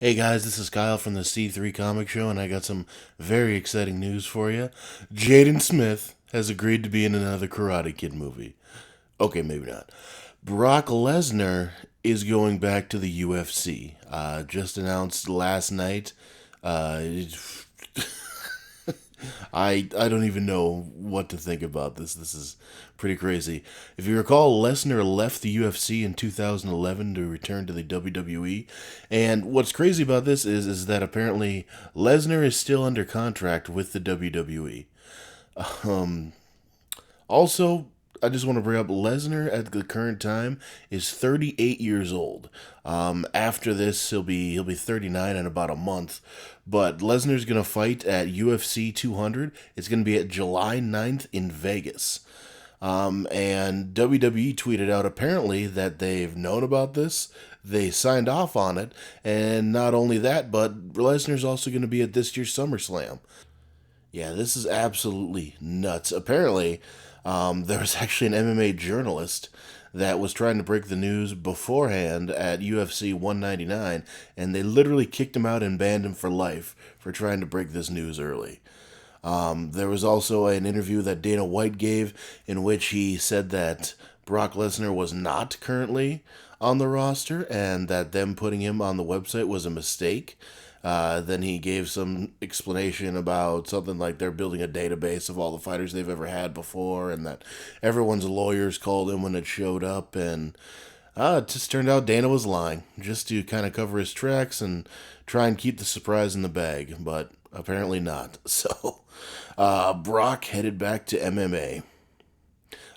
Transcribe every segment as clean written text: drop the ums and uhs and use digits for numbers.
Hey guys, this is Kyle from the C3 Comic Show, and I got some very exciting news for you. Jaden Smith has agreed to be in another Karate Kid movie. Okay, maybe not. Brock Lesnar is going back to the UFC. Just announced last night. Uh, I don't even know what to think about this. This is pretty crazy. If you recall, Lesnar left the UFC in 2011 to return to the WWE. And what's crazy about this is that apparently Lesnar is still under contract with the WWE. Um, Also, I just want to bring up Lesnar at the current time is 38 years old. After this, he'll be 39 in about a month. But Lesnar's gonna fight at UFC 200. It's gonna be at July 9th in Vegas. And WWE tweeted out apparently that they've known about this. They signed off on it, and not only that, but Lesnar's also going to be at this year's SummerSlam. Yeah, this is absolutely nuts. Apparently, there was actually an MMA journalist that was trying to break the news beforehand at UFC 199, and they literally kicked him out and banned him for life for trying to break this news early. There was also an interview that Dana White gave in which he said that Brock Lesnar was not currently on the roster and that them putting him on the website was a mistake. Then he gave some explanation about something like they're building a database of all the fighters they've ever had before, and that everyone's lawyers called him when it showed up. And it just turned out Dana was lying, just to kind of cover his tracks and try and keep the surprise in the bag, but apparently not. So, Brock headed back to MMA.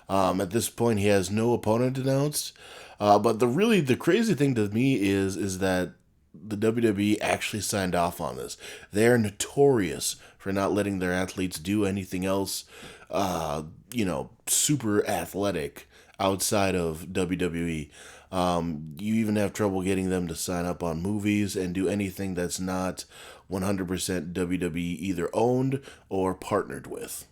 At this point, he has no opponent announced. But the crazy thing to me is that the WWE actually signed off on this. They're notorious for not letting their athletes do anything else, super athletic outside of WWE. You even have trouble getting them to sign up on movies and do anything that's not 100% WWE either owned or partnered with.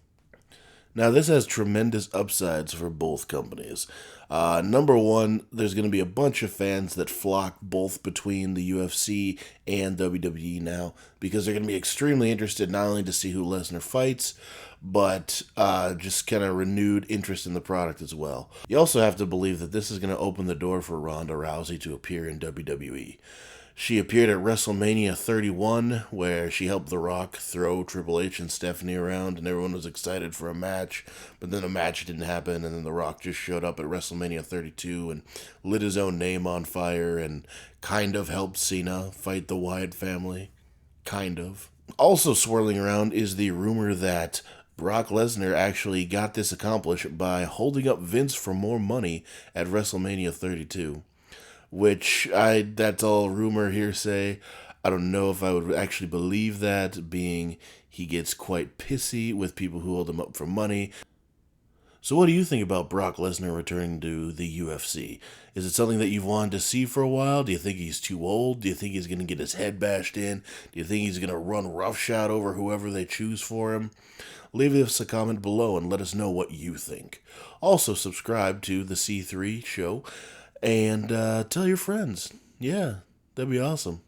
Now, this has tremendous upsides for both companies. Number one, there's going to be a bunch of fans that flock both between the UFC and WWE now because they're going to be extremely interested not only to see who Lesnar fights, but just kind of renewed interest in the product as well. You also have to believe that this is going to open the door for Ronda Rousey to appear in WWE. She appeared at WrestleMania 31, where she helped The Rock throw Triple H and Stephanie around, and everyone was excited for a match. But then a match didn't happen, and then The Rock just showed up at WrestleMania 32 and lit his own name on fire and kind of helped Cena fight the Wyatt family. Kind of. Also swirling around is the rumor that Brock Lesnar actually got this accomplished by holding up Vince for more money at WrestleMania 32, which that's all rumor hearsay. I don't know if I would actually believe that, being he gets quite pissy with people who hold him up for money. So what do you think about Brock Lesnar returning to the UFC? Is it something that you've wanted to see for a while? Do you think he's too old? Do you think he's going to get his head bashed in? Do you think he's going to run roughshod over whoever they choose for him? Leave us a comment below and let us know what you think. Also, subscribe to the C3 show and tell your friends. Yeah, that'd be awesome.